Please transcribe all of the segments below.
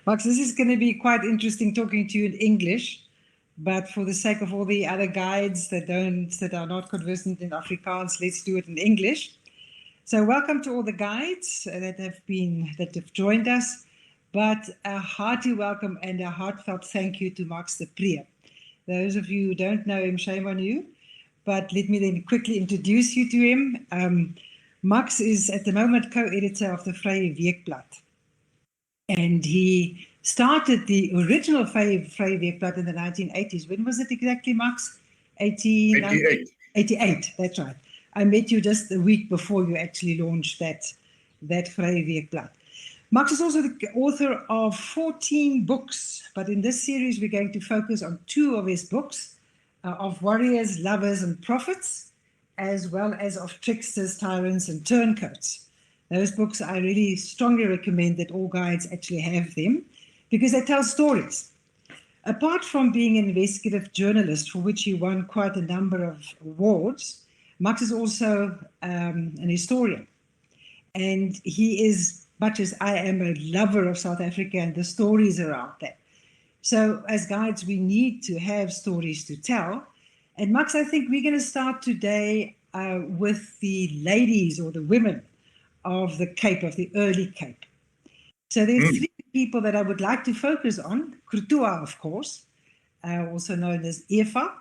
Max, this is going to be quite interesting talking to you in English, but for the sake of all the other guides that are not conversant in Afrikaans, let's do it in English. So welcome to all the guides that have joined us, but a hearty welcome and a heartfelt thank you to Max de Preez. Those of you who don't know him, shame on you, but let me then quickly introduce you to him. Max is at the moment co-editor of the Vrye Weekblad, and he started the original Vrye Weekblad in the 1980s. When was it exactly, Max? 88. 88, that's right. I met you just a week before you actually launched that Vrye Weekblad. Max is also the author of 14 books, but in this series we're going to focus on 2 of his books, of warriors, lovers, and prophets, as well as of tricksters, tyrants, and turncoats. Those books I really strongly recommend that all guides actually have them, because they tell stories. Apart from being an investigative journalist, for which he won quite a number of awards, Max is also an historian, and he is, much as I am, a lover of South Africa and the stories around that. So as guides, we need to have stories to tell. And Max, I think we're going to start today with the ladies or the women of the Cape, of the early Cape. So there are 3 people that I would like to focus on. Krutua, of course, also known as Eva.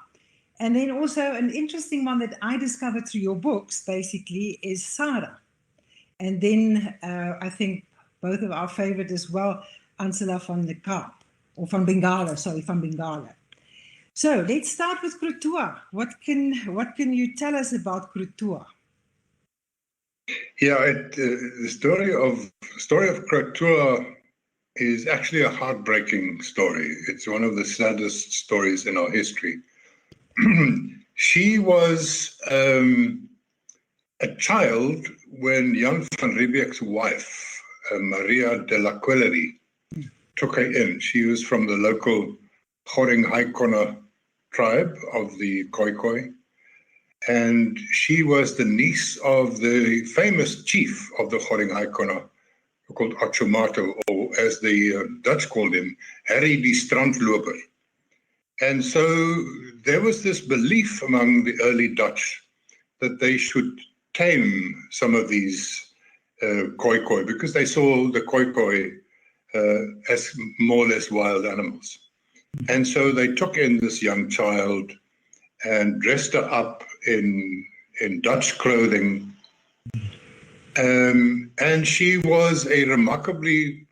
And then also an interesting one that I discovered through your books, basically, is Sarah. And then I think both of our favorite as well, Ansela van the Kaap, or van Bengala, sorry, van Bengala. So let's start with Krutua. What can you tell us about Krutua? Yeah, the story of Krutua is actually a heartbreaking story. It's one of the saddest stories in our history. She was a child when Jan van Riebeeck's wife, Maria de la Quellerie, took her in. She was from the local Goring Haikona tribe of the Khoikhoi, and she was the niece of the famous chief of the Goring Haikona, called Achumato, or as the Dutch called him, Harry die Strandloper. And so there was this belief among the early Dutch that they should tame some of these Khoikhoi, because they saw the Khoikhoi as more or less wild animals. And so they took in this young child and dressed her up in Dutch clothing. And she was a remarkably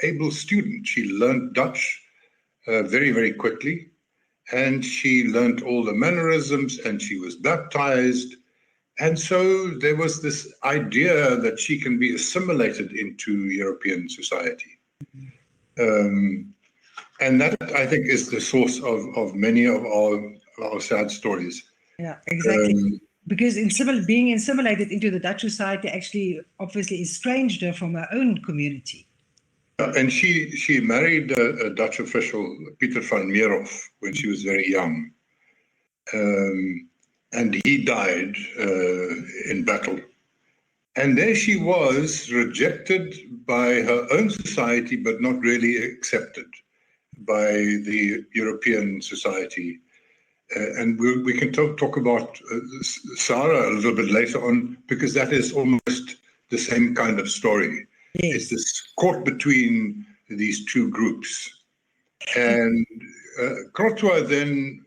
able student. She learned Dutch very, very quickly. And she learned all the mannerisms, and she was baptized. And so there was this idea that she can be assimilated into European society. And that, I think, is the source of many of our sad stories. Yeah, exactly. Because being assimilated into the Dutch society actually obviously estranged her from her own community. And she married a Dutch official, Pieter van Meerhof, when she was very young. And he died in battle. And there she was, rejected by her own society, but not really accepted by the European society. And we can talk about Sarah a little bit later on, because that is almost the same kind of story. Yes. It's this caught between these 2 groups. And Krutua then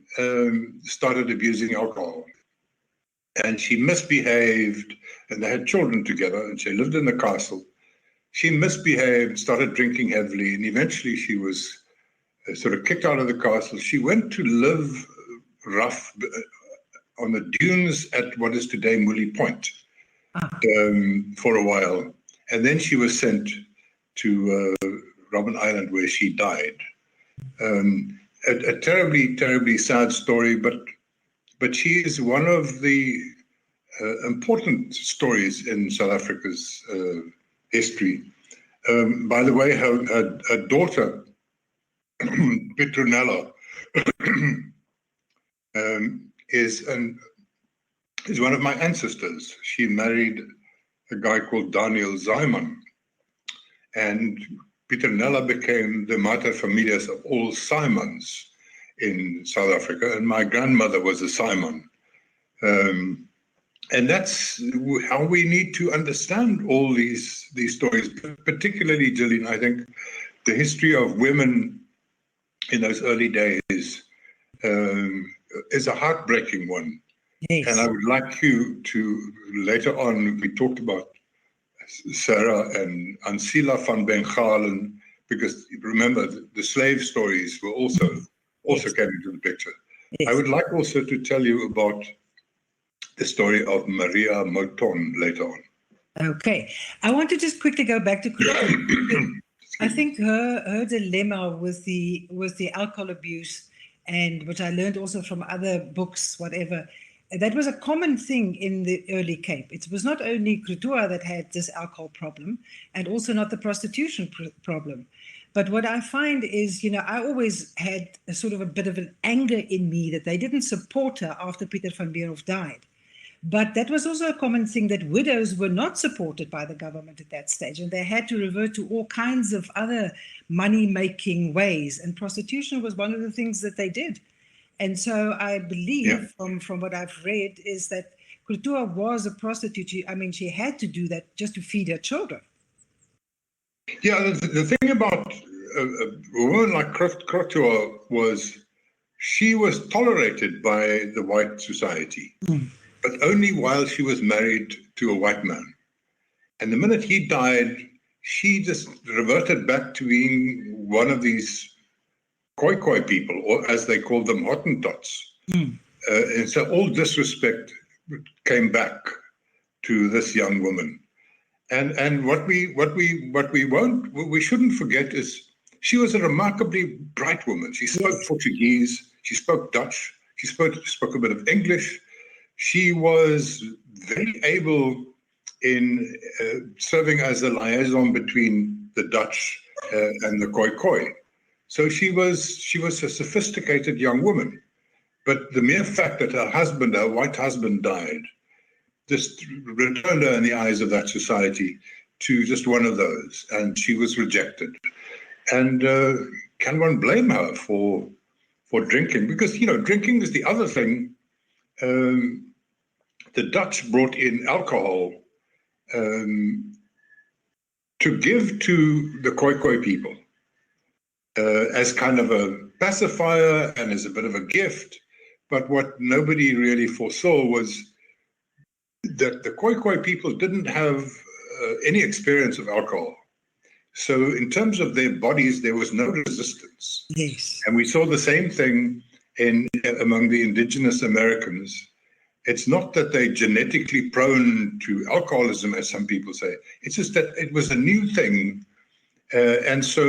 started abusing alcohol. And she misbehaved, and they had children together, and she lived in the castle. She misbehaved, started drinking heavily, and eventually she was sort of kicked out of the castle. She went to live rough on the dunes at what is today Mully Point for a while. And then she was sent to Robben Island, where she died. A terribly, terribly sad story, but she is one of the important stories in South Africa's history. By the way, her daughter, Petronella, is one of my ancestors. She married a guy called Daniel Zyman, and Pieternella became the mater familias of all Simons in South Africa, and my grandmother was a Simon. And that's how we need to understand all these stories, particularly, Gillian, I think the history of women in those early days is a heartbreaking one. Yes. And I would like you to, later on, we talked about Sarah and Ansila van Bengalen, because remember, the slave stories were also came into the picture. Yes. I would like also to tell you about the story of Maria Mouton later on. Okay. I want to just quickly go back to I think her dilemma with the alcohol abuse, and which I learned also from other books, whatever, that was a common thing in the early Cape. It was not only Krutua that had this alcohol problem, and also not the prostitution problem. But what I find is, I always had a sort of a bit of an anger in me that they didn't support her after Pieter van Beerhoff died. But that was also a common thing, that widows were not supported by the government at that stage, and they had to revert to all kinds of other money-making ways, and prostitution was one of the things that they did. And so I believe, from what I've read, is that Krutua was a prostitute. She had to do that just to feed her children. Yeah, the thing about a woman like Krutua was she was tolerated by the white society. But only while she was married to a white man. And the minute he died, she just reverted back to being one of these Khoi people, or as they called them, Hottentots. And so all disrespect came back to this young woman. And what we shouldn't forget is she was a remarkably bright woman. She spoke Portuguese, she spoke Dutch, she spoke a bit of English. She was very able in serving as a liaison between the Dutch and the Khoi. So she was a sophisticated young woman. But the mere fact that her white husband, died, just returned her in the eyes of that society to just one of those, and she was rejected. And can one blame her for drinking? Because drinking is the other thing. The Dutch brought in alcohol to give to the Khoi people as kind of a pacifier and as a bit of a gift. But what nobody really foresaw was that the Khoi people didn't have any experience of alcohol. So in terms of their bodies, there was no resistance. Yes. And we saw the same thing among the indigenous Americans. It's not that they're genetically prone to alcoholism, as some people say. It's just that it was a new thing. And so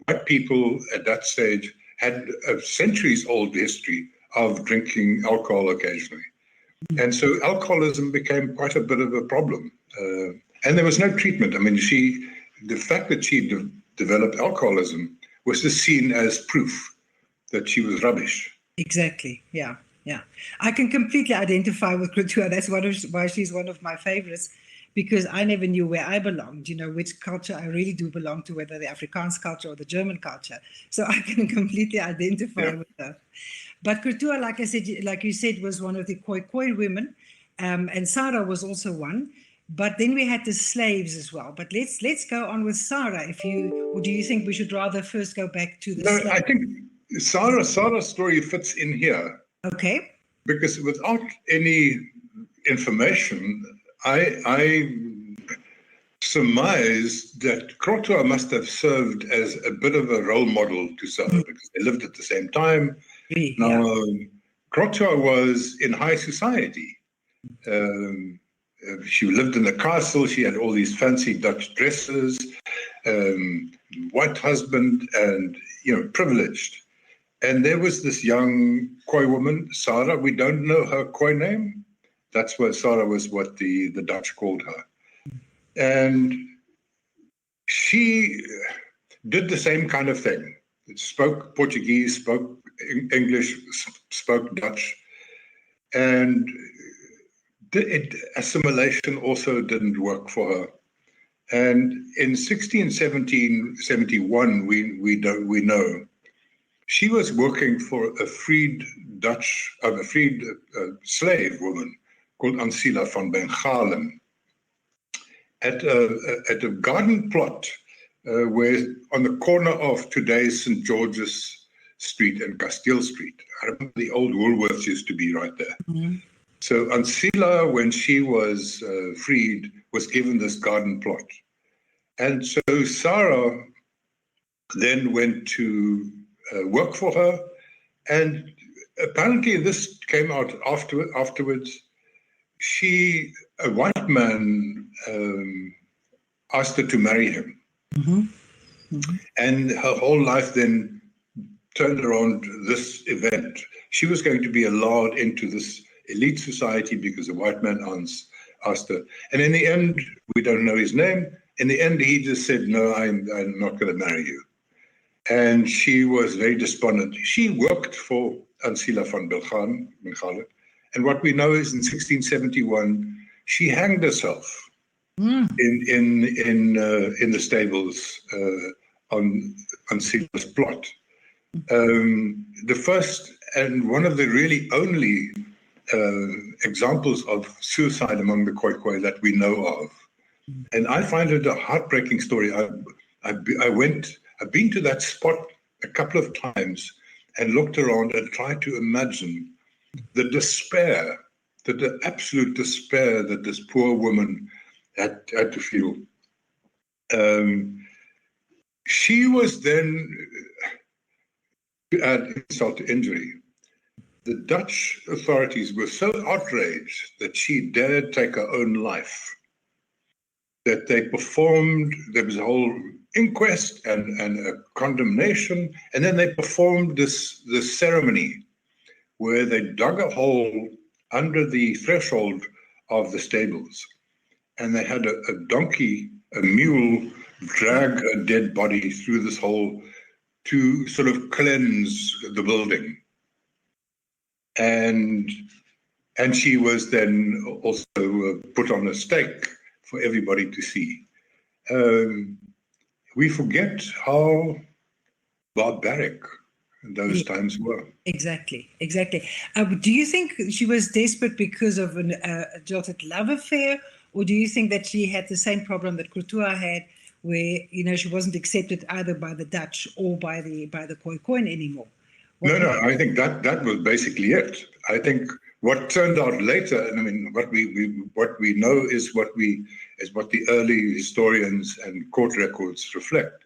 white people at that stage had a centuries-old history of drinking alcohol occasionally. And so alcoholism became quite a bit of a problem. And there was no treatment. The fact that she developed alcoholism was just seen as proof that she was rubbish. Exactly, yeah. I can completely identify with Krutua. That's why she's one of my favorites, because I never knew where I belonged, which culture I really do belong to, whether the Afrikaans culture or the German culture. So I can completely identify with her. But Krutua, like you said, was one of the Khoi women, and Sarah was also one. But then we had the slaves as well. But let's go on with Sarah. Or do you think we should rather first go back to the slaves? I think Sarah's story fits in here. Okay. Because without any information, I surmise that Krutua must have served as a bit of a role model to Sarah, because they lived at the same time. Now, Krutua was in high society. She lived in the castle. She had all these fancy Dutch dresses, white husband, and privileged. And there was this young Khoi woman, Sarah. We don't know her Khoi name. That's why Sarah was what the Dutch called her. And she did the same kind of thing. Spoke Portuguese, spoke English, spoke Dutch. And assimilation also didn't work for her. And in 1671, we know she was working for a freed slave woman called Ancila van Bengalen at a garden plot where on the corner of today's St. George's Street and Castile Street. I remember the old Woolworths used to be right there. Mm-hmm. So Ancila, when she was freed, was given this garden plot. And so Sarah then went to work for her. And apparently this came out afterwards. A white man asked her to marry him. Mm-hmm. Mm-hmm. And her whole life then turned around this event. She was going to be allowed into this elite society because a white man asked her. And in the end, we don't know his name. In the end, he just said, no, I'm not going to marry you. And she was very despondent. She worked for Ancila van Bengalen. And what we know is in 1671, she hanged herself in the stables on Ancila's plot. The first and one of the really only examples of suicide among the Khoikhoi that we know of. And I find it a heartbreaking story. I've been to that spot a couple of times and looked around and tried to imagine the despair, the absolute despair that this poor woman had to feel. She was then, to add insult to injury, the Dutch authorities were so outraged that she dared take her own life, that there was a whole inquest and a condemnation, and then they performed this ceremony where they dug a hole under the threshold of the stables, and they had a mule, drag a dead body through this hole to sort of cleanse the building. And she was then also put on a stake for everybody to see. We forget how barbaric those times were. Exactly. Do you think she was desperate because of a jilted love affair, or do you think that she had the same problem that Kultua had, where she wasn't accepted either by the Dutch or by the Khoikhoi anymore? No, I think that was basically it. I think what turned out later, and I mean, what we know is what the early historians and court records reflect.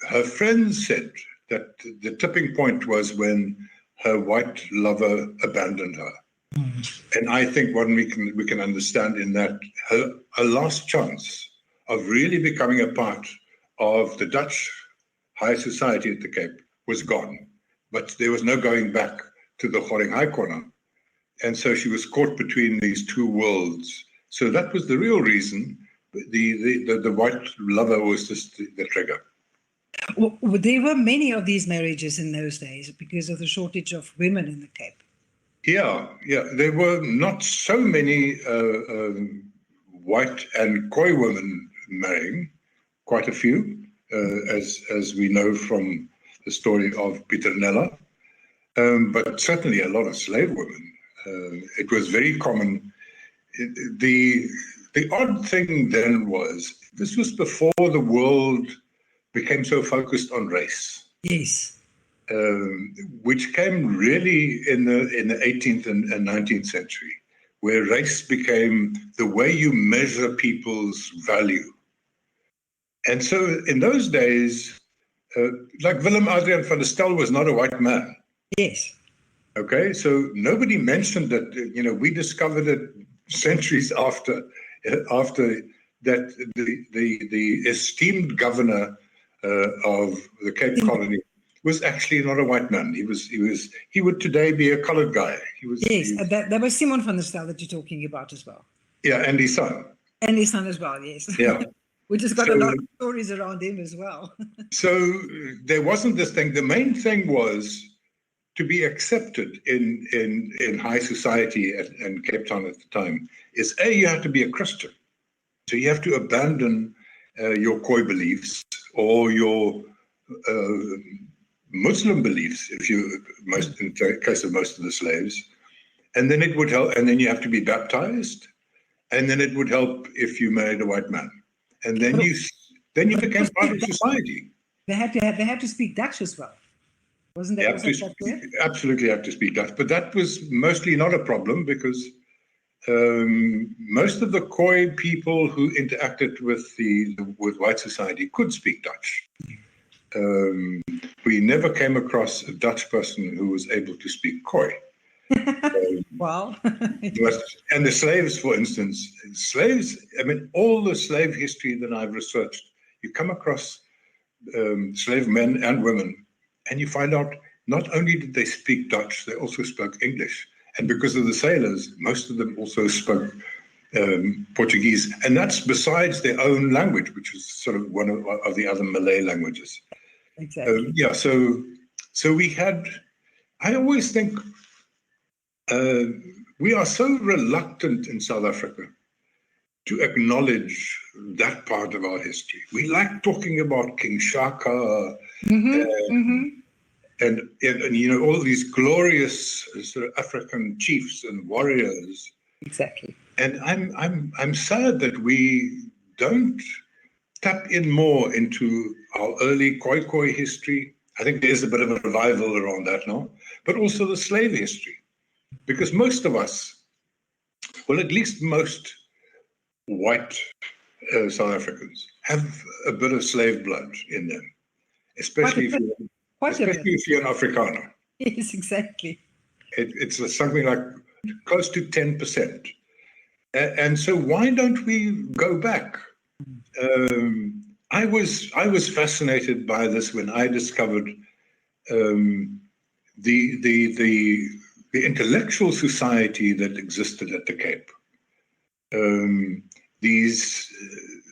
Her friends said that the tipping point was when her white lover abandoned her. And I think what we can understand in that her last chance of really becoming a part of the Dutch high society at the Cape was gone. But there was no going back to the Goring High Corner. And so she was caught between these two worlds. So that was the real reason. The white lover was just the trigger. Well, there were many of these marriages in those days because of the shortage of women in the Cape. Yeah. There were not so many white and Khoi women marrying, quite a few, as we know from the story of Petronella, but certainly a lot of slave women. It was very common. The odd thing then was, this was before the world became so focused on race. Yes. Which came really in the 18th and 19th century, where race became the way you measure people's value. And so in those days, like Willem Adrian van der Stel was not a white man. Yes. Okay, so nobody mentioned that, we discovered it centuries after that the esteemed governor of the Cape Colony was actually not a white man. He would today be a colored guy. That was Simon van der Stel that you're talking about as well. Yeah, and his son. And his son as well, yes. Yeah. We just got a lot of stories around him as well. So there wasn't this thing. The main thing was to be accepted in high society and Cape Town at the time is, you had to be a Christian. So you have to abandon your Khoi beliefs or your Muslim beliefs, in the case of most of the slaves, and then it would help. And then you have to be baptized, and then it would help if you married a white man, and then you became part of society. They had to speak Dutch as well. Wasn't that also correct? Absolutely have to speak Dutch, but that was mostly not a problem because most of the Khoi people who interacted with white society could speak Dutch. We never came across a Dutch person who was able to speak Khoi. Wow. And the slaves, for instance, all the slave history that I've researched, you come across slave men and women, and you find out not only did they speak Dutch, they also spoke English. And because of the sailors, most of them also spoke Portuguese. And that's besides their own language, which was sort of one of the other Malay languages. Exactly. So we had, I always think, we are so reluctant in South Africa to acknowledge that part of our history. We like talking about King Shaka and all these glorious sort of African chiefs and warriors. Exactly. And I'm sad that we don't tap in more into our early Khoi history. I think there's a bit of a revival around that now, but also the slave history. Because most of us, well, at least most white South Africans have a bit of slave blood in them, especially if you're an Afrikaner. Yes, exactly. It's something like close to 10%. And so why don't we go back? I was fascinated by this when I discovered the intellectual society that existed at the Cape.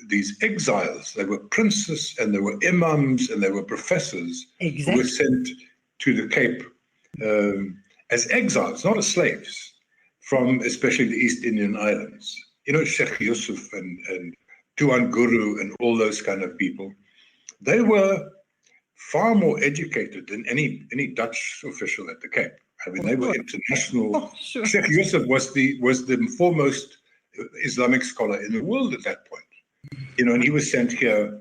These exiles, they were princes and they were imams and they were professors who were sent to the Cape as exiles, not as slaves, from especially the East Indian Islands. Sheikh Yusuf and Tuan Guru and all those kind of people. They were far more educated than any Dutch official at the Cape. I mean, they were international. Oh, sure. Sheikh Yusuf was the foremost Islamic scholar in the world at that point. And he was sent here.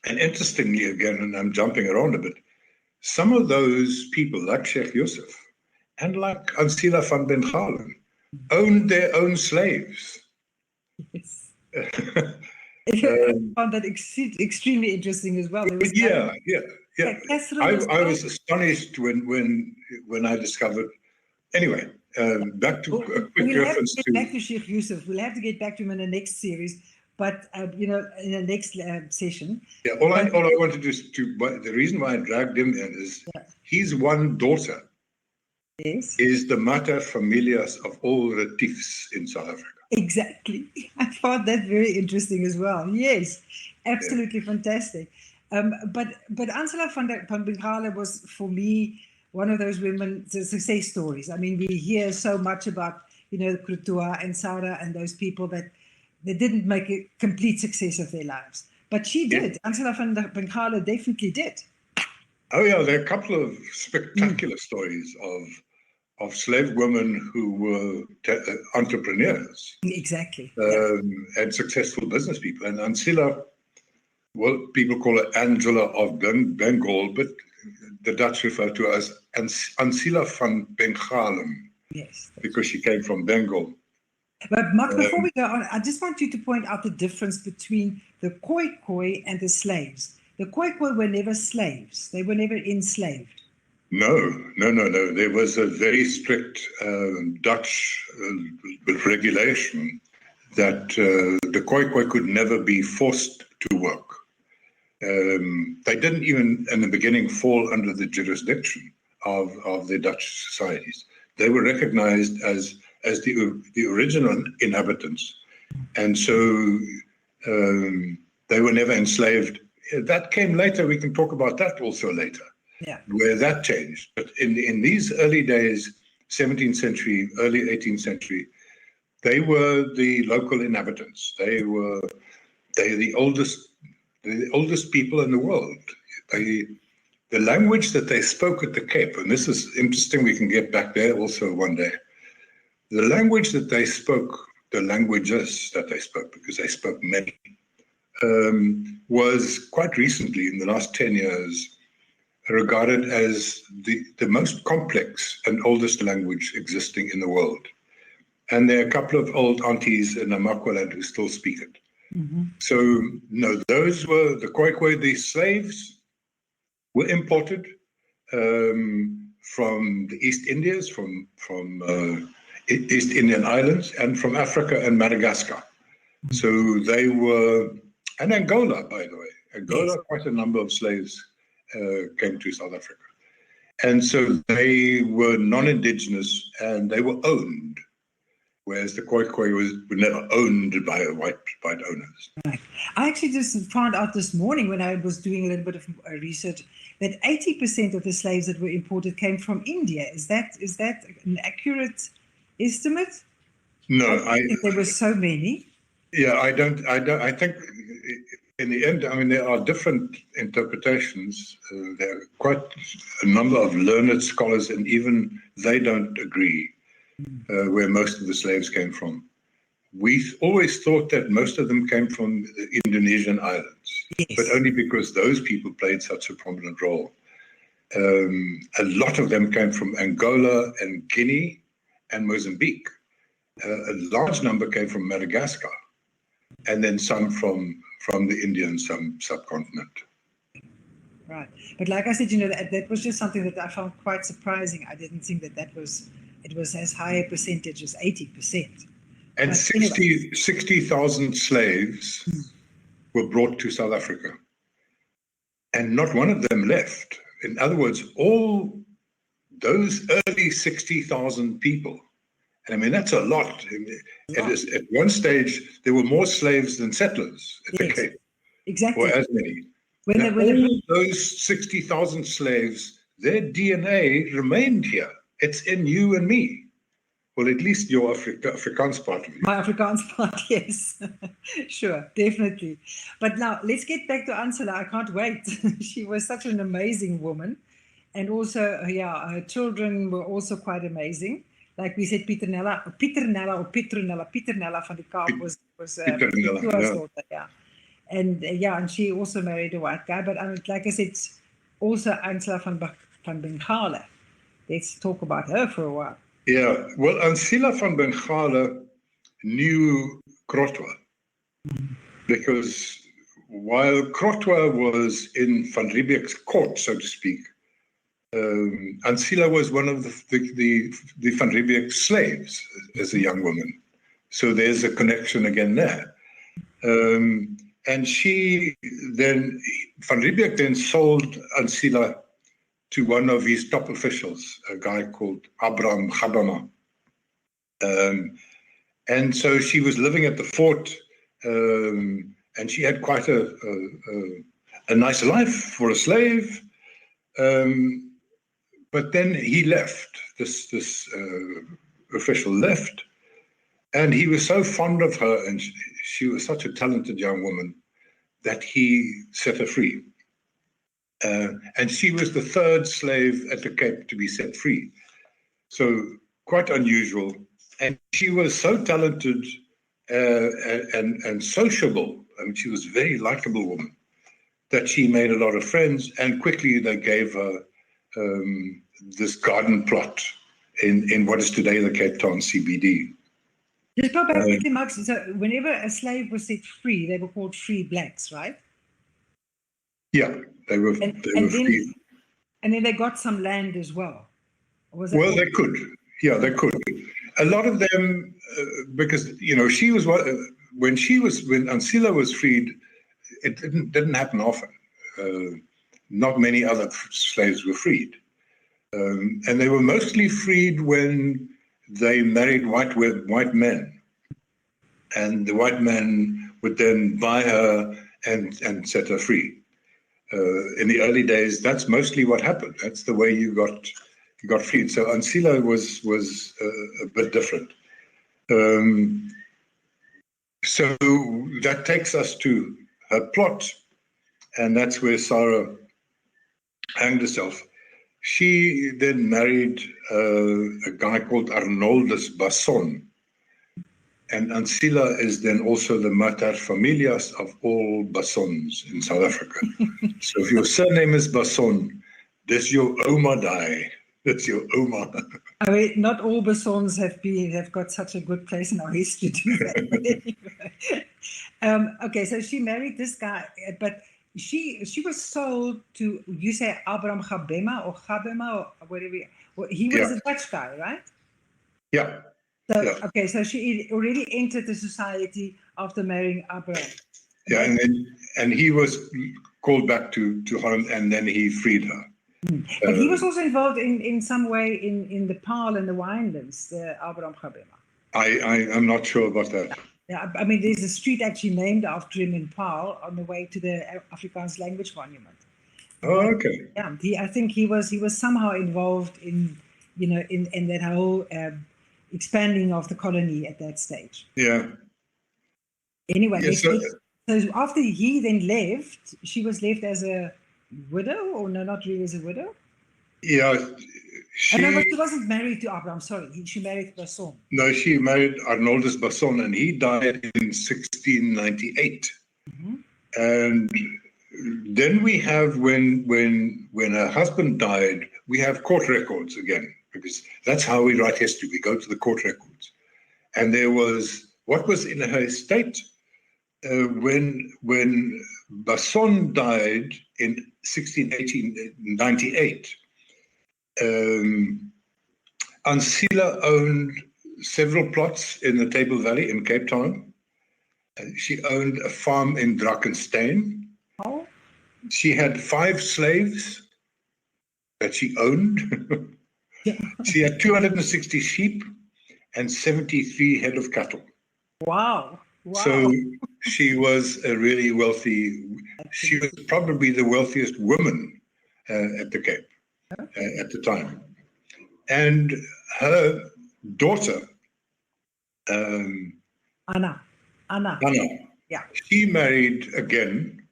And interestingly, again, and I'm jumping around a bit, some of those people, like Sheikh Yusuf and like Ansila van Bengalen, owned their own slaves. Yes. I found that extremely interesting as well. Yeah. I was astonished when I discovered. Anyway, back to a quick reference to. Back to Sheikh Yusuf. We'll have to get back to him in the next series, but in the next session. Yeah. All I wanted the reason why I dragged him in is his one daughter. Yes. Is the mater familias of all Retiefs in South Africa. Exactly. I found that very interesting as well. Yes, absolutely fantastic. But Ansela van Bengalen was, for me, one of those women, the success stories. I mean, we hear so much about, Krutua and Sarah and those people that they didn't make a complete success of their lives. But she did. Ansela van Bengalen definitely did. Oh, yeah, there are a couple of spectacular stories of slave women who were entrepreneurs. Exactly. And successful business people. And Ansila, well, people call her Angela of Bengal, but the Dutch refer to her as Ansila van Bengalen. Yes. Because she came from Bengal. But Mark, before we go on, I just want you to point out the difference between the Khoi and the slaves. The Khoi were never slaves. They were never enslaved. No. There was a very strict Dutch regulation that the Khoi could never be forced to work. They didn't even, in the beginning, fall under the jurisdiction of the Dutch societies. They were recognized as the original inhabitants. And so they were never enslaved. That came later. We can talk about that also later. Yeah. Where that changed. But in these early days, 17th century, early 18th century, They were the local inhabitants. They're the oldest people in the world. The language that they spoke at the Cape, and this is interesting, we can get back there also one day. The language that they spoke, the languages that they spoke, because they spoke many, was quite recently, in the last 10 years, regarded as the most complex and oldest language existing in the world. And there are a couple of old aunties in Namaqualand who still speak it. Mm-hmm. So, no, those were the Khoikhoi. The slaves were imported from the East Indies, from East Indian Islands, and from Africa and Madagascar. So they were, and Angola, by the way. Angola, Yes. quite a number of slaves came to South Africa. And so they were non-indigenous and they were owned, whereas the Khoikhoi were never owned by white owners. Right. I actually just found out this morning when I was doing a little bit of research that 80% of the slaves that were imported came from India. Is that an accurate estimate? No, I think there were so many. Yeah, I don't. I think in the end, I mean, there are different interpretations. There are quite a number of learned scholars, and even they don't agree where most of the slaves came from. We always thought that most of them came from the Indonesian islands, Yes. but only because those people played such a prominent role. A lot of them came from Angola and Guinea and Mozambique. A large number came from Madagascar, and then some from the Indian subcontinent. Right. But like I said, that was just something that I found quite surprising. I didn't think it was as high a percentage as 80%. And But 60,000 slaves were brought to South Africa, and not one of them left. In other words, all those early 60,000 people, and I mean, that's a lot. At one stage, there were more slaves than settlers at the Yes, Cape, exactly. or as many. All those 60,000 slaves, their DNA remained here. It's in you and me. Well, at least your Afrikaans part of you. My Afrikaans part, yes. Sure, definitely. But now, let's get back to Ansela. I can't wait. She was such an amazing woman. And also, her children were also quite amazing. Like we said, Pieternella van die Kaap was Pieternella, daughter, yeah. And she also married a white guy. But like I said, also Ansela van Bengale. Let's talk about her for a while. Yeah, well, Ansela van Bengale knew Krotwa because while Krotwa was in Van Riebeeck's court, so to speak, Ansela was one of the Van Riebeeck slaves as a young woman. So there's a connection again there. And she then, Van Riebeeck then sold Ansela to one of his top officials, a guy called Abraham Chabama. And so she was living at the fort, and she had quite a nice life for a slave. But then he left, this official left, and he was so fond of her, and she was such a talented young woman, that he set her free. And she was the third slave at the Cape to be set free. So quite unusual. And she was so talented and sociable. I mean, she was a very likable woman, that she made a lot of friends, and quickly they gave her this garden plot in what is today the Cape Town CBD. Just go back quickly, Max. So whenever a slave was set free, they were called free blacks, right? Yeah, they were free. And then they got some land as well. Well, they could. Yeah, they could. A lot of them, because she was when Ansela was freed, it didn't happen often. Not many other slaves were freed, and they were mostly freed when they married white men, and the white men would then buy her and set her free. In the early days, that's mostly what happened. That's the way you got freed. So Ansela was a bit different. Um, so that takes us to her plot, and that's where Sarah hanged herself. She then married a guy called Arnoldus Basson, and Ancila is then also the mater familias of all Bassons in South Africa. So if your surname is Basson, that's your Oma die. That's your Oma. I mean, not all Bassons have got such a good place in our history to that. But anyway. Okay, so she married this guy, but she was sold to, you say Abraham Gabema or whatever. He was Yeah. a Dutch guy, right? Yeah. So, Yeah. okay, so she already entered the society after marrying Abraham. Yeah, and he was called back to Holland, and then he freed her. But he was also involved in some way in the Paarl and the Winelands, the Abraham Gabema. I'm not sure about that. Yeah, I mean, there's a street actually named after him in Paarl on the way to the Afrikaans Language Monument. Oh, okay. Yeah, I think he was somehow involved in that whole expanding of the colony at that stage. Yeah. Anyway, Yeah, so after he then left, she was left as a widow, or no, not really as a widow. Yeah, No, but she wasn't married to Abraham. Sorry, she married Basson. No, she married Arnoldus Basson, and he died in 1698. Mm-hmm. And then we have when her husband died, we have court records again, because that's how we write history. We go to the court records, and there was what was in her estate when Basson died in 1898. Ancila owned several plots in the Table Valley in Cape Town. She owned a farm in Drakenstein. Oh. She had 5 slaves that she owned. She had 260 sheep and 73 head of cattle. Wow. So she was a really wealthy, she was probably the wealthiest woman at the Cape at the time. And her daughter, Anna. Yeah. She married again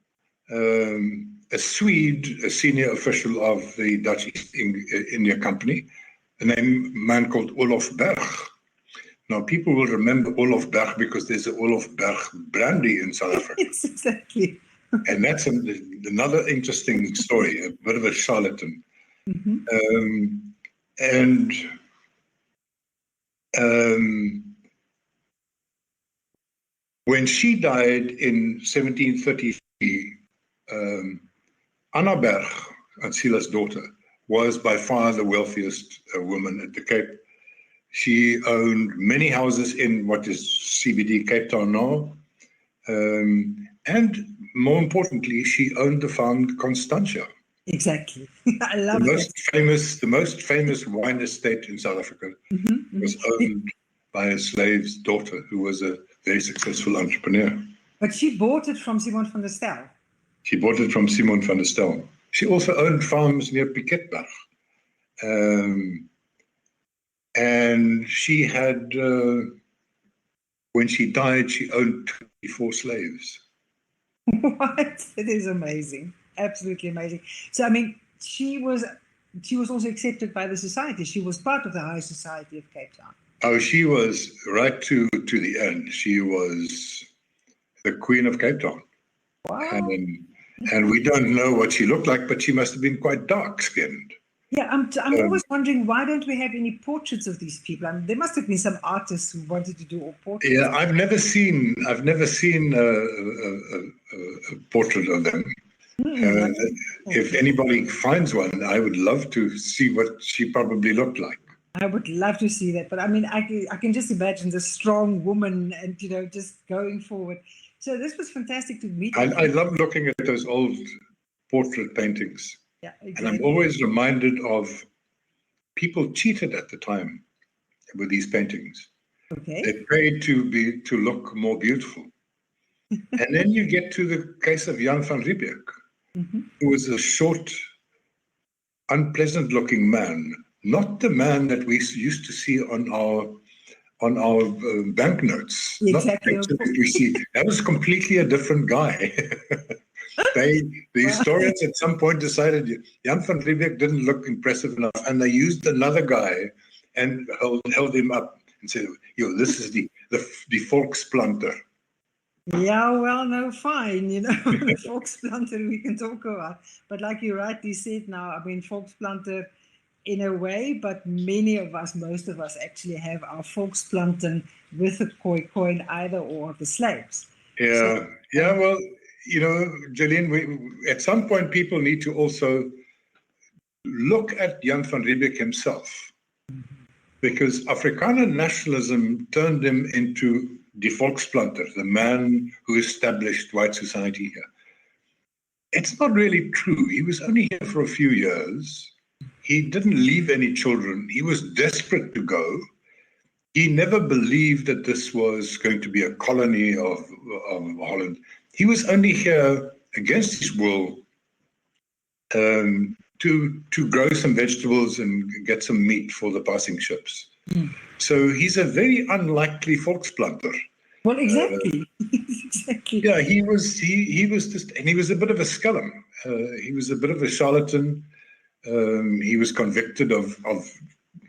a Swede, a senior official of the Dutch East India Company, a man called Olof Berg. Now, people will remember Olof Berg because there's an Olof Berg brandy in South Africa. Yes, exactly. And that's another interesting story, a bit of a charlatan. Mm-hmm. When she died in 1733, Anna Berg, Ancila's daughter, was by far the wealthiest woman at the Cape. She owned many houses in what is CBD Cape Town now. And more importantly, she owned the farm Constantia. Exactly. I love that. The most famous wine estate in South Africa was owned by a slave's daughter who was a very successful entrepreneur. But she bought it from Simon van der Stel. She bought it from Simon van der Stel. She also owned farms near Piketberg. And she had, when she died, she owned 24 slaves. What? It is amazing. Absolutely amazing. So, I mean, she was also accepted by the society. She was part of the high society of Cape Town. Oh, she was right to the end. She was the Queen of Cape Town. Wow. And we don't know what she looked like, but she must have been quite dark-skinned. Yeah, I'm always wondering, why don't we have any portraits of these people? I mean, there must have been some artists who wanted to do all portraits. Yeah, I've never seen a portrait of them. If anybody finds one, I would love to see what she probably looked like. I would love to see that, but I mean, I can just imagine the strong woman and, just going forward. So this was fantastic to meet. I love looking at those old portrait paintings. Yeah, exactly. And I'm always reminded of people cheated at the time with these paintings. Okay. They paid to look more beautiful. And then you get to the case of Jan van Riebeeck, who was a short, unpleasant-looking man, not the man that we used to see on on our banknotes. Exactly. Not that we see. That was completely a different guy. The historians at some point decided Jan van Riebeeck didn't look impressive enough, and they used another guy and held him up and said, "Yo, this is the Volksplanter." Yeah, well, no, fine. The Volksplanter we can talk about. But like you rightly said now, I mean, Volksplanter in a way, but many of us, most of us actually have our Volksplanten with a koi coin either or of the slaves. Yeah, well, Jolene, at some point people need to also look at Jan van Riebeeck himself, because Afrikaner nationalism turned him into the Volksplanter, the man who established white society here. It's not really true. He was only here for a few years. He didn't leave any children. He was desperate to go. He never believed that this was going to be a colony of Holland. He was only here against his will to grow some vegetables and get some meat for the passing ships. So he's a very unlikely Volksplanter. Well, exactly. Exactly. Yeah, he was just, and he was a bit of a scallum. He was a bit of a charlatan. He was convicted of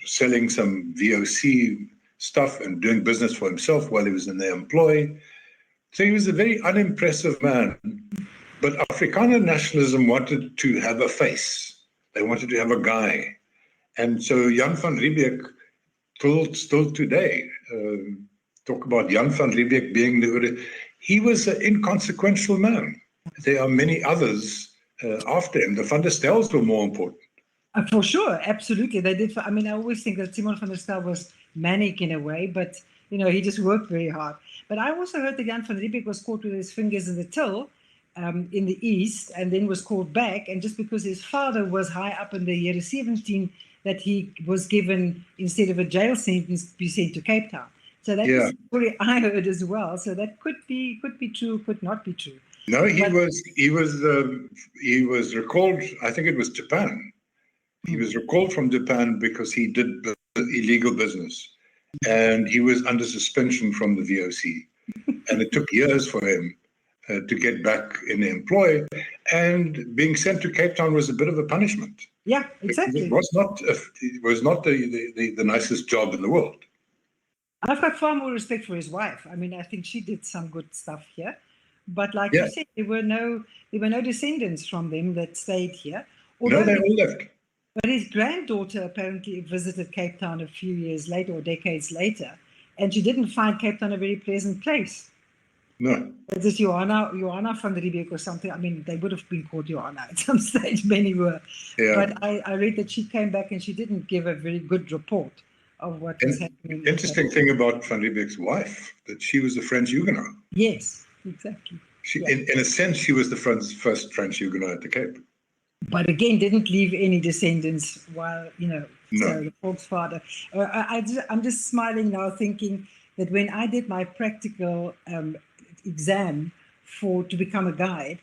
selling some VOC stuff and doing business for himself while he was in their employ. So he was a very unimpressive man. But Afrikaner nationalism wanted to have a face. They wanted to have a guy. And so Jan van Riebeeck, still today, talk about Jan van Riebeeck being he was an inconsequential man. There are many others after him. The Van der Stels were more important. For sure, absolutely. They did. I mean, I always think that Simon van der Stel was manic in a way, but, he just worked very hard. But I also heard that Jan van Riebeeck was caught with his fingers in the till in the East, and then was called back. And just because his father was high up in the year 17, that he was given, instead of a jail sentence, be sent to Cape Town. So that's a story I heard as well. So that could be true, could not be true. No, he was recalled. I think it was Japan. He was recalled from Japan because he did illegal business, and he was under suspension from the VOC. And it took years for him to get back in employ, and being sent to Cape Town was a bit of a punishment. Yeah, exactly. It was not the nicest job in the world. I've got far more respect for his wife. I mean, I think she did some good stuff here. But like you said, there were no descendants from them that stayed here. No, they all left. But his granddaughter apparently visited Cape Town a few years later or decades later, and she didn't find Cape Town a very pleasant place. No. This Johanna van Riebeeck or something. I mean, they would have been called Johanna at some stage, many were. Yeah. But I read that she came back and she didn't give a very good report of what was happening. Interesting thing about van Riebeeck's wife, that she was a French Huguenot. Yes, exactly. In a sense, she was the first French Huguenot at the Cape. But again, didn't leave any descendants while, No. So the Volksvater. I'm just smiling now, thinking that when I did my practical exam to become a guide,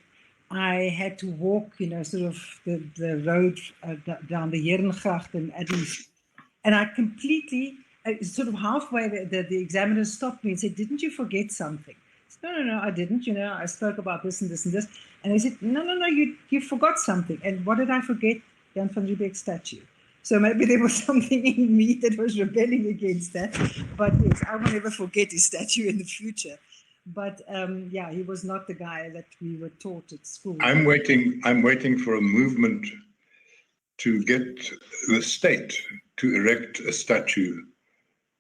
I had to walk, sort of the road down the Herengracht and at least, and I completely, sort of halfway, the examiner stopped me and said, "Didn't you forget something?" I said, No, I didn't. I spoke about this and this and this. And they said, no, you forgot something. And what did I forget? Jan van Riebeeck's statue. So maybe there was something in me that was rebelling against that. But yes, I will never forget his statue in the future. But he was not the guy that we were taught at school. I'm waiting for a movement to get the state to erect a statue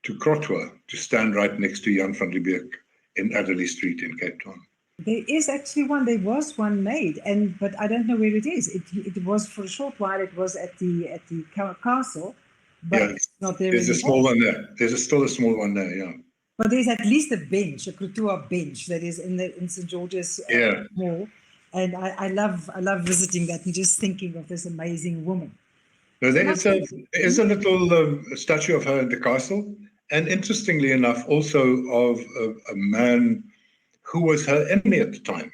to Krotwa to stand right next to Jan van Riebeeck in Adderley Street in Cape Town. There is actually one. There was one made, but I don't know where it is. It was for a short while. It was at the castle, but it's not there. There's a small one there. There's still a small one there. Yeah. But there's at least a bench, a Krotoa bench that is in St. George's Mall, and I love visiting that and just thinking of this amazing woman. No, there is a little statue of her in the castle. And interestingly enough, also of a man who was her enemy at the time,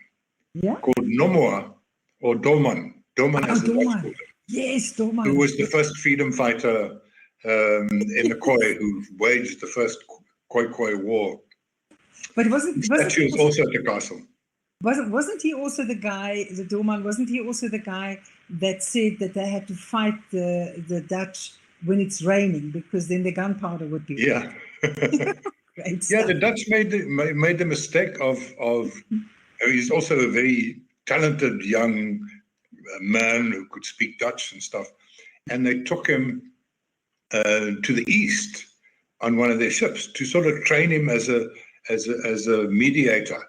called Nomoa or Doman. Doman as a wife. Yes, Doman. Who was the first freedom fighter in the Khoi, who waged the first Khoikhoi War. But The statue is also at the castle. Wasn't he also the guy, the doorman, wasn't he also the guy that said that they had to fight the Dutch when it's raining because then the gunpowder would be Yeah. great Yeah, stuff. the Dutch made the mistake of he's also a very talented young man who could speak Dutch and stuff, and they took him to the east on one of their ships to sort of train him as a mediator.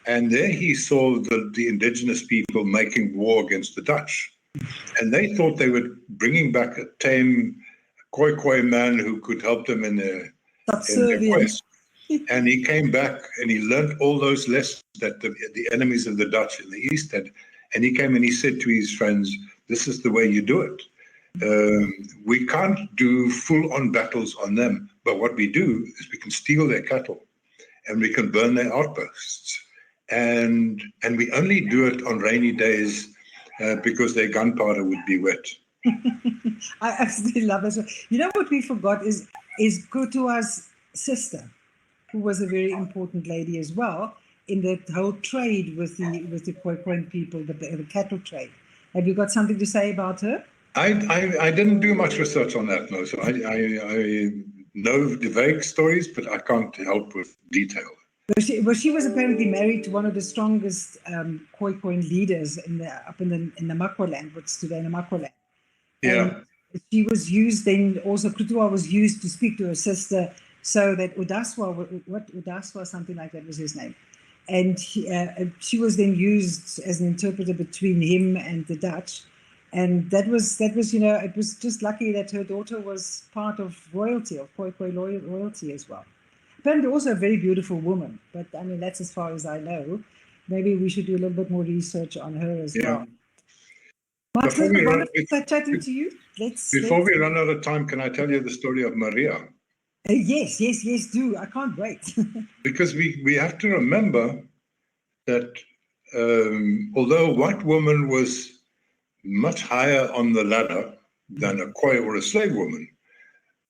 And there he saw the indigenous people making war against the Dutch. And they thought they were bringing back a tame Khoikhoi man who could help them in their quest. And he came back and he learned all those lessons that the enemies of the Dutch in the East had. And he came and he said to his friends, this is the way you do it. We can't do full-on battles on them, but what we do is we can steal their cattle and we can burn their outposts. And we only do it on rainy days because their gunpowder would be wet. I absolutely love it. You know what we forgot is Kutua's sister, who was a very important lady as well in the whole trade with the Khoikhoi people, the cattle trade. Have you got something to say about her? I didn't do much research on that, no. So I know the vague stories, but I can't help with detail. Well, she was apparently married to one of the strongest Khoikhoi leaders up in the Makwaland, what's today Namaqualand. Yeah. And she was used then, also Kutua was used to speak to her sister, so that Udaswa, something like that was his name. And she was then used as an interpreter between him and the Dutch. And that was, it was just lucky that her daughter was part of royalty, of Khoikhoi royalty as well. Apparently also a very beautiful woman, but I mean, that's as far as I know. Maybe we should do a little bit more research on her as well. Mark, chatting to you. Before we run out of time, can I tell you the story of Maria? Yes, do. I can't wait. Because we have to remember that although a white woman was much higher on the ladder than a Khoi or a slave woman,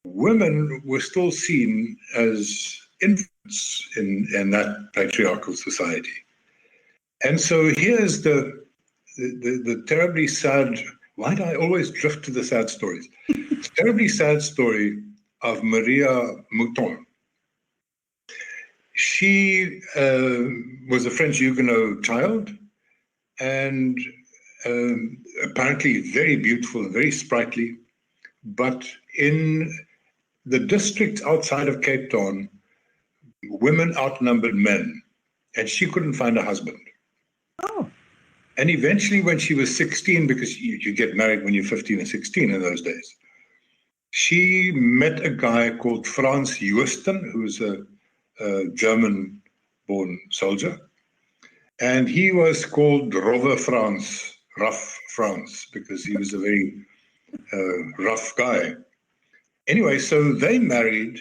women were still seen as infants in that patriarchal society. And so here's the terribly sad, why do I always drift to the sad stories? It's a terribly sad story of Maria Mouton. She was a French Huguenot child and apparently very beautiful and very sprightly, but in the districts outside of Cape Town, women outnumbered men, and she couldn't find a husband. Oh. And eventually when she was 16, because you get married when you're 15 and 16 in those days, she met a guy called Frans Joosten, who's a German-born soldier. And he was called Rove Frans, rough Frans, because he was a very rough guy. Anyway, so they married,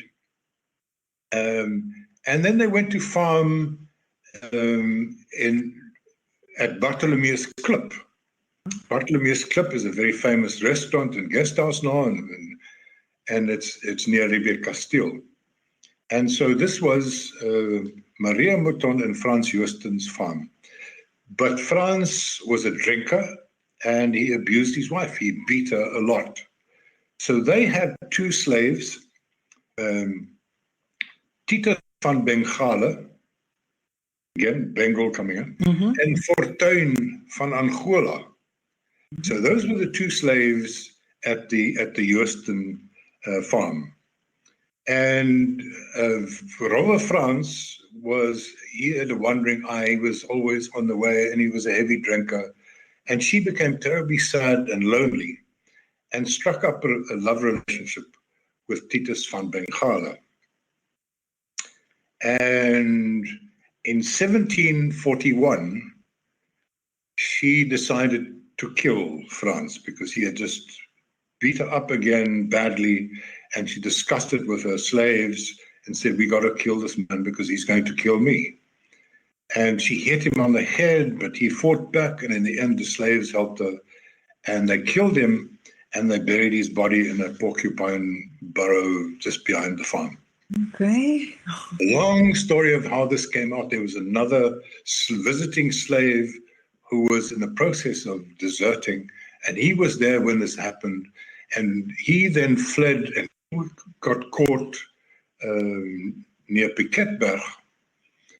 and then they went to farm at Bartholomew's Klip. Bartholomew's Klip is a very famous restaurant and guest house now, and it's near Rivier Castile. And so this was Maria Mouton and Frans Joosten's farm. But Frans was a drinker, and he abused his wife. He beat her a lot. So they had two slaves, Titus van Bengale, again, Bengal coming in, and Fortuin van Angola. So those were the two slaves at the Joosten farm. And Rove Frans he had a wandering eye, he was always on the way, and he was a heavy drinker. And she became terribly sad and lonely and struck up a love relationship with Titus van Bengale. And in 1741, she decided to kill Frans because he had just beat her up again badly, and she discussed it with her slaves and said, we got to kill this man because he's going to kill me. And she hit him on the head, but he fought back, and in the end, the slaves helped her, and they killed him, and they buried his body in a porcupine burrow just behind the farm. Okay. A long story of how this came out. There was another visiting slave who was in the process of deserting, and he was there when this happened. And he then fled and got caught near Piketberg.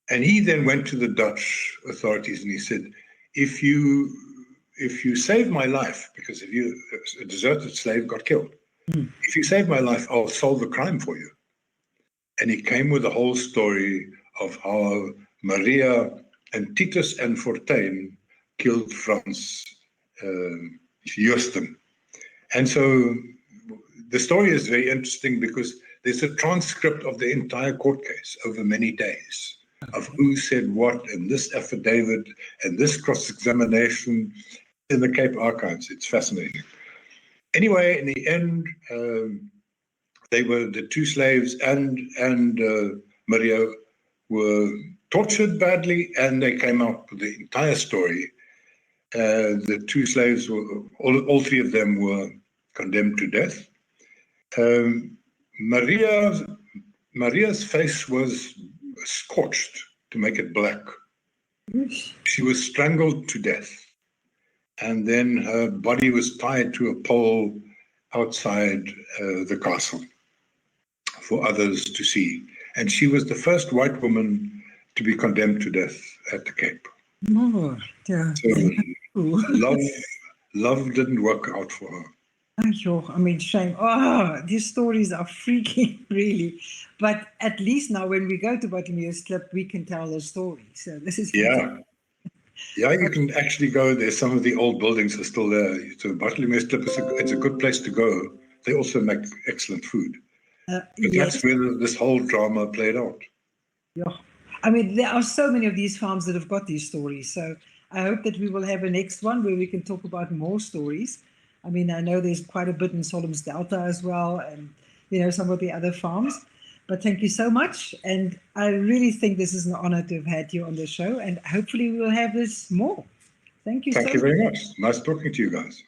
And he then went to the Dutch authorities and he said, if you save my life, because a deserted slave got killed, if you save my life, I'll solve the crime for you. And he came with the whole story of how Maria and Titus and Fortuin killed Frans Joosten. And so the story is very interesting because there's a transcript of the entire court case over many days of who said what in this affidavit and this cross-examination in the Cape Archives. It's fascinating. Anyway, in the end, they were the two slaves and Maria were tortured badly, and they came out with the entire story. The two slaves were all three of them were condemned to death. Maria's face was scorched to make it black. She was strangled to death, and then her body was tied to a pole outside the castle for others to see. And she was the first white woman to be condemned to death at the Cape. Oh, yeah. So love didn't work out for her. I mean, shame. Oh, these stories are freaking, really. But at least now when we go to Bartimeus Klip, we can tell the story. So this is fantastic. Yeah, you can actually go there. Some of the old buildings are still there. So Bartimeus Klip it's a good place to go. They also make excellent food. But yes. That's where this whole drama played out. Yeah. I mean, there are so many of these farms that have got these stories. So I hope that we will have a next one where we can talk about more stories. I mean, I know there's quite a bit in Solom's Delta as well, and some of the other farms. But thank you so much. And I really think this is an honor to have had you on the show. And hopefully we will have this more. Thank you so much. Thank you very much. Nice talking to you guys.